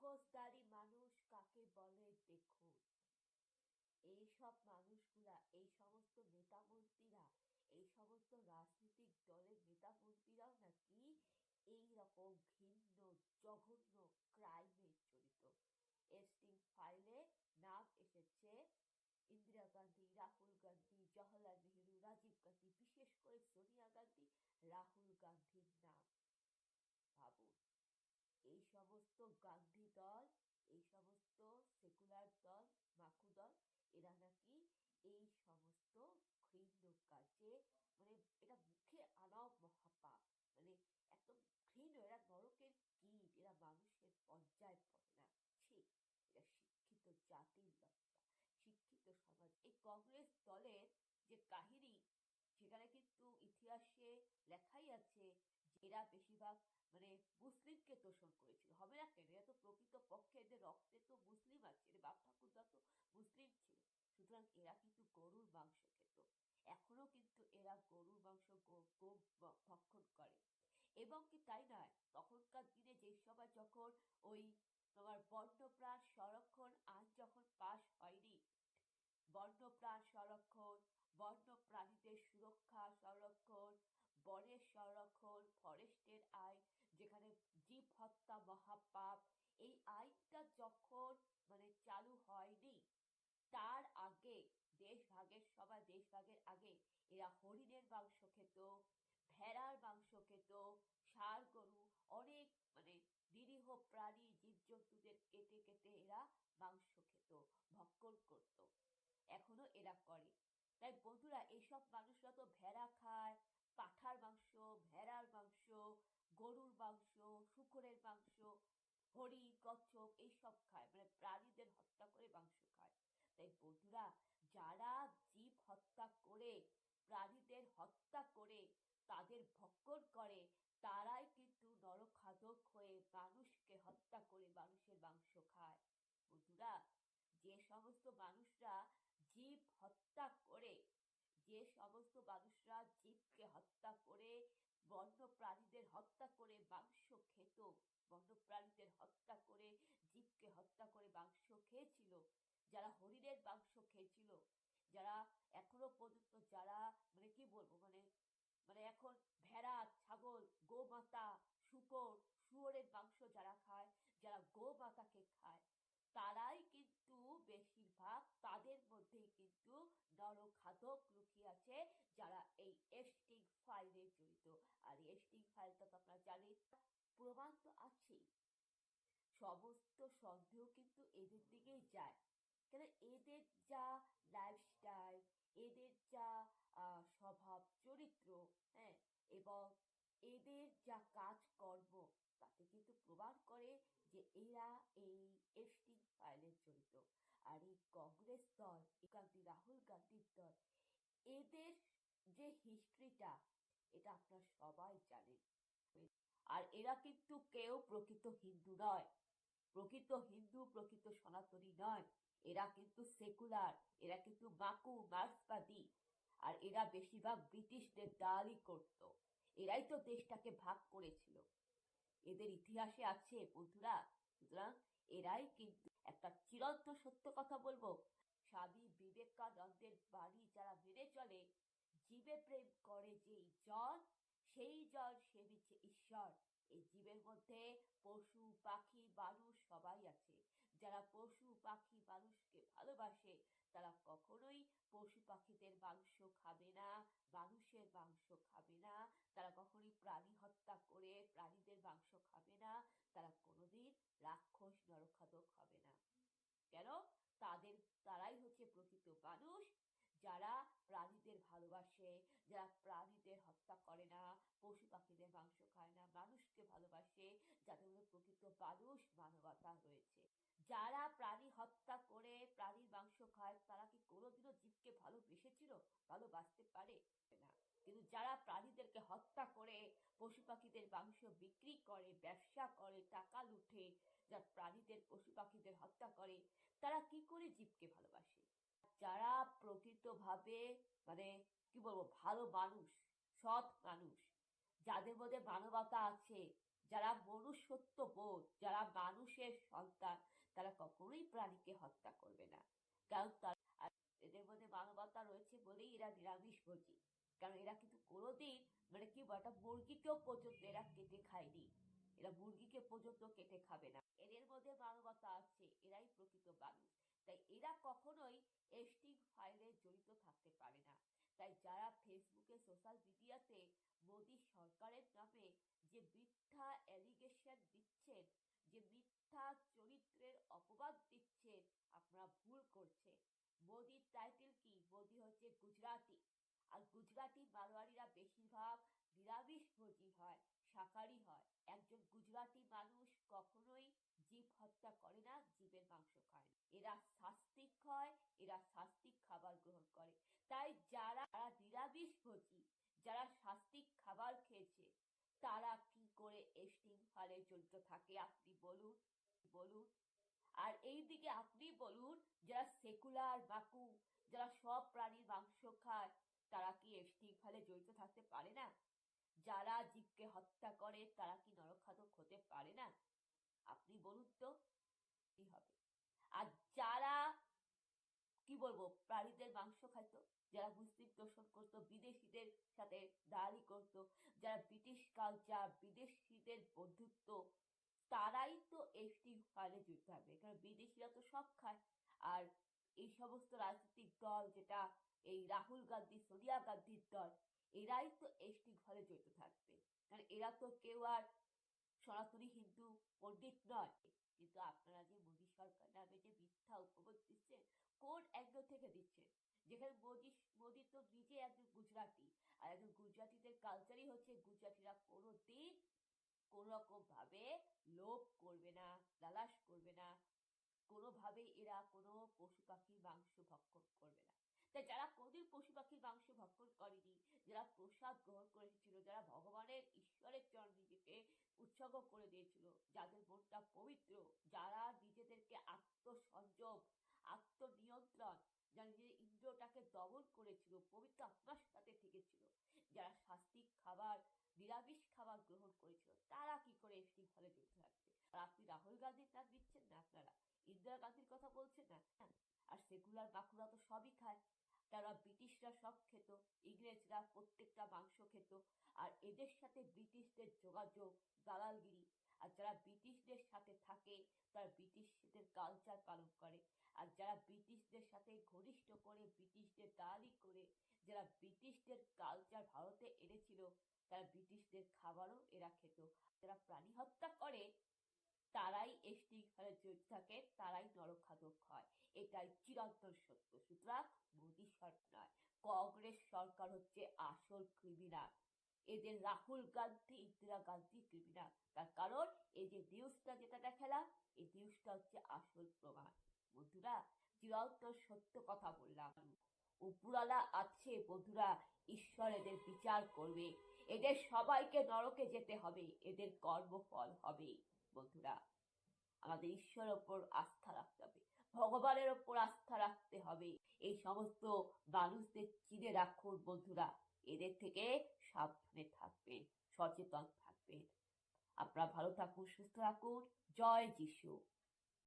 মুখোশধারী মানুষ কাকে বলে দেখুন। এইসব মানুষগুলা, এই সমস্ত নেতা মন্ত্রীরা, এই সমস্ত রাজনৈতিক দলের নেতা মন্ত্রীরাও নাকি এই রকম ঘৃণ্য জঘন্য ক্রাইমে জড়িত। এস্টিং ফাইলে নাম এসেছে ইন্দিরা গান্ধী, রাহুল গান্ধী, জওহরলাল নেহেরু, রাজীব গান্ধী, বিশেষ করে সোনিয়া গান্ধী, রাহুল গান্ধীর নাম। ভাবুন, এই সমস্ত গান্ধী দল, এই সমস্ত সেকুলার দল, মাকু দল, এরা নাকি এই সমস্ত ঘৃণ্য কাজে, মানে এটা মুখে আনাও মহাপাপ, মানে একদম ঘৃণ্য, এরা নরকের কীট, এরা মানুষের পর্যায়ে পড়ে না। ছি, এরা শিক্ষিত জাতির লজ্জা, শিক্ষিত সমাজ। এই কংগ্রেস দলের যে কাহিনী, সেখানে কিন্তু ইতিহাসে লেখাই আছে যে এরা বেশিরভাগ মানে মুসলিমকে তোষণ করেছিল। হবে না কেন? এরা তো প্রকৃত পক্ষে এদের রক্তে তো মুসলিম আছে, এর বাপ ঠাকুরদা তো মুসলিম ছিল। সুতরাং এরা কিন্তু গরুর মাংস খেত, এখনো কিন্তু এরা গরুর মাংস ভক্ষণ করে। এবং কি তাই নয়, তখনকার দিনে যে সময় যখন ওই তোমার বন্যপ্রাণ সংরক্ষণ আইন যখন পাশ হয়নি, বন্যপ্রাণ সংরক্ষণ, বন্য প্রাণীদের সুরক্ষা সংরক্ষণ, বনের সংরক্ষণ, ফরেস্টের আইন, যেখানে জীব হত্যা মহাপাপ, এই আইনটা যখন মানে চালু হয়নি, তার আগে দেশভাগের আগে এরা হরিণের মাংস খেত, ভেড়ার মাংস খেত, ষাঁড় গরু, অনেক মানে নিরীহ প্রাণী জীবজন্তুদের কেটে কেটে এরা মাংস খেত, ভক্ষণ করত। এখনো এরা করে। তাই বন্ধুরা, এইসব মানুষরা তো ভেড়া খায়, পাঁঠার মাংস, ভেড়ার মাংস, গরুর মাংস, শূকরের মাংস, হরিণ, কচ্ছপ এইসব খায়, মানে প্রাণীদের হত্যা করে মাংস খায়। তাই বন্ধুরা, যারা জীব হত্যা করে, প্রাণীদের হত্যা করে তাদের ভক্ষণ করে, তারাই কিন্তু নরখাদক হয়ে মানুষকে হত্যা করে মানুষের মাংস খায়। বন্ধুরা, যে সমস্ত মানুষরা জীব হত্যা করে, যে সমস্ত মানুষরা জীবকে হত্যা করে, বন্য প্রাণীদের হত্যা করে মাংস খেত, বন্য প্রাণীদের হত্যা করে, জীবকে হত্যা করে মাংস খেয়েছিল, যারা হরিণের মাংস খেয়েছিল, যারা এখনো পর্যন্ত যারা মানে কি বলবো, মানে মানে এখন ভেড়া, ছাগল, গোমাতা, শূকর, শুয়োরের মাংস যারা খায়, যারা গোমাতাকে খায়, তারাই কিন্তু বেশিরভাগ, তাদের মধ্যেই কিন্তু নরখাদক লুকিয়ে আছে, যারা এই এস্টিং ফাইলে জড়িত। আর এস্টিং ফাইলটা তো আপনারা জানেন, প্রমাণ তো আছেই। সমস্ত সন্দেহ কিন্তু এদের দিকেই যায়, কেন এদের যা লাইফস্টাইল, এদের যা স্বভাব চরিত্র, হ্যাঁ, এবং এদের যা কাজকর্ম, তাতে কিন্তু প্রমাণ করে যে এরা এই এস্টিং ফাইলে জড়িত। আর এই কংগ্রেস দল, গান্ধী, রাহুল গান্ধীর দল, এদের যে হিস্ট্রিটা, এটা আপনারা সবাই জানেন। আর এরা কিন্তু কেউ প্রকৃত হিন্দু নয়, প্রকৃত হিন্দু, প্রকৃত সনাতনী নয়। এরা কিন্তু সেকুলার, এরা কিন্তু মার্ক্সবাদী। আর এরা বেশিরভাগ ব্রিটিশদের দালালি করত। এরাই তো দেশটাকে ভাগ করেছিল, এদের ইতিহাসে আছে বন্ধুরা। সুতরাং এরাই কিন্তু, একটা চিরন্ত সত্য কথা বলবো, স্বামী বিবেকানন্দের বাণী যারা মেনে চলে, জীবে প্রেম করে যেই জন, সেই জন সেবিছে ঈশ্বর। এই জীবের মধ্যে পশু পাখি মানুষ সবাই আছে। যারা পশু পাখি মানুষকে ভালোবাসে, তারা কখনোই পশু পাখিদের মাংস খাবে না, মানুষের মাংস খাবে না, তারা কখনোই প্রাণী হত্যা করে প্রাণীদের মাংস খাবে না, তারা কোনোদিন রাক্ষস নরখাদক হবে না। কেন? তারাই হচ্ছে প্রকৃত মানুষ, যারা প্রাণীদের ভালোবাসে, যারা প্রাণীদের হত্যা করে না, পশু পাখিদের মাংস খায় না, মানুষকে ভালোবাসে, যাদের মধ্যে প্রকৃত মানুষ, মানবতা রয়েছে। যারা প্রাণী হত্যা করে প্রাণীর মাংস খায়, তারা কি কোনোদিনও জীবকে ভালোবেসেছিল? ভালোবাসতে পারে না। কিন্তু যারা প্রাণীদেরকে হত্যা করে, পশু পাখিদের মাংস বিক্রি করে, ব্যবসা করে, টাকা লুটে, যারা প্রাণীদের, পশু পাখিদের হত্যা করে, তারা কি করে জীবকে ভালোবাসে? যারা প্রকৃতভাবে মানে কি বলবো, ভালো মানুষ, সৎ মানুষ, যাদের মধ্যে মানবতা আছে, যারা মনুষ্যত্ব বোধ, যারা মানুষের সন্তান, তারা কখনোই প্রাণীকে হত্যা করবে না। কারণ এদের মধ্যে মানবতা রয়েছে বলেই এরা নিরামিষভোজী। কারণ এরা কিন্তু কোনোদিন মানে কি একটা মুরগিকেও পর্যন্ত এরা কেটে খায়নি। এরা মুরগিকে পর্যন্ত কেটে খাবে না। এদের মধ্যে মানবতা আছে, এরাই প্রকৃত মানুষ। তাই এরা কখনোই এস্টিং ফাইলে জড়িত থাকতে পারে না। তাই যারা ফেসবুকে, সোশ্যাল মিডিয়াতে মোদী সরকারের নামে যে মিথ্যা অ্যালিগেশন দিচ্ছেন, যে মিথ্যা চরিত্রের অপবাদ দিচ্ছেন, আপনারা ভুল করছেন। মোদির টাইটেল কি? মোদি হচ্ছে গুজরাটি। আর গুজরাটি মারোয়ারিরা বেশিরভাগ নিরামিষভোজী হয়, শাকাহারী হয়। একজন গুজরাটি মানুষ কখনোই জীব হত্যা করে না, জীবের মাংস খায় না। এরা সাত্ত্বিক হয়, এরা সাত্ত্বিক খাবার গ্রহণ করে। তাই যারা নিরামিষভোজী, যারা সাত্ত্বিক খাবার খেয়েছে, তারা কি করে এস্টিং ফালে জড়িত থাকে আপনি বলুন, বলুন। আর এইদিকে আপনি বলুন, যারা সেকুলার বাকু, যারা সব প্রাণীর মাংস খায়, তারা কি এস্টিং ফালে জড়িত থাকতে পারে না? যারা জীবকে হত্যা করে তারা কি নরখাদক হতে পারে না? আপনি বলুন তো, কি হবে? আর যারা কি বলবো প্রাণীদের মাংস খাইতো, যারা মুসলিম দর্শন করতো, বিদেশিদের সাথে দালালি করতো, যারা ব্রিটিশ কালচার, বিদেশিদের বন্ধুত্ব, তারাই তো এসটি ফাইলে জড়িত থাকবে। কারণ বিদেশিরা তো সব খায়। আর এই সমস্ত রাজনৈতিক দল, যেটা এই রাহুল গান্ধী, সোনিয়া গান্ধীর দল, এরাই তো এসটি ফাইলে জড়িত থাকবে। কারণ এরা তো কেউ আর সনাতনী হিন্দু পণ্ডিত নয়। কিন্তু আপনারা যে মোদী সরকার নামে যে মিথ্যা উপবোধ দিচ্ছেন, কোন অ্যাঙ্গেল থেকে দিচ্ছেন? যেখানে মোদী তো নিজে একজন গুজরাটি, আর একজন গুজরাটিদের কালচারই হচ্ছে গুজরাটিরা কোনোদিন কোন রকম ভাবে লোভ করবে না, লালাস করবে না, কোনোভাবেই এরা কোনো পশু পাখির মাংস ভক্ষণ করবে না। তাই যারা কোনদিন পশু পাখির মাংস ভক্ষণ করেনি, যারা প্রসাদ গ্রহণ করেছিল, যারা ভগবানের, ঈশ্বরের চরণ নিজেকে উৎসর্গ করে দিয়েছিল, যাদের মনটা পবিত্র, যারা নিজেদেরকে আত্মসংযম, আত্মনিয়ন্ত্রণ, যারা নিজের ইন্দ্রিয়টাকে দমন করেছিল, পবিত্র আত্মার সাথে থেকেছিল, যারা সাত্ত্বিক খাবার, নিরামিষ খাবার গ্রহণ করেছিল, তারা কি করে এসটি ফলে জড়িত থাকবে? আর আপনি রাহুল গান্ধীর নাম দিচ্ছেন না, আপনারা ইন্দিরা গান্ধীর কথা বলছেন না। আর সেকুলার বাকুরা তো সবই খায়। তারা ব্রিটিশরা সব খেত, ইংরেজরা প্রত্যেকটা মাংস খেত। আর এদের সাথে ব্রিটিশদের যোগাযোগ, দালালগিরি। আর যারা ব্রিটিশদের সাথে থাকে, তারা ব্রিটিশদের কালচার পালন করে। আর যারা ব্রিটিশদের সাথে ঘনিষ্ঠ করে, ব্রিটিশদের দালালি করে, যারা ব্রিটিশদের কালচার ভারতে এনেছিল, তারা ব্রিটিশদের খাবারও এরা খেত। যারা প্রাণী হত্যা করে, তারাই এসটি ঘরে জড়িত থাকে, তারাই নরখাদক হয়। এটাই চিরন্তন সত্য। সুতরাং মোদী সরকার নয়, কংগ্রেস সরকার হচ্ছে আসল ক্রিমিনাল। এদের রাহুল গান্ধী, ইন্দিরা গান্ধী ক্রিমিনাল। তার কারণ এই যে নিউজটা যেটা দেখালাম, এই নিউজটা হচ্ছে আসল প্রমাণ। বন্ধুরা, চিরন্তন সত্য কথা বললাম। উপরালা আছে বন্ধুরা, ঈশ্বর এদের বিচার করবে। এদের সবাইকে নরকে যেতে হবে, এদের কর্মফল হবে। বন্ধুরা, আমাদের ঈশ্বরের ওপর আস্থা রাখতে হবে, ভগবানের ওপর আস্থা রাখতে হবে। এই সমস্ত মানুষদের চিনে রাখুন বন্ধুরা, এদের থেকে সাবধানে থাকবেন, সচেতন থাকবেন। আপনারা ভালো থাকুন, সুস্থ থাকুন। জয় যিশু।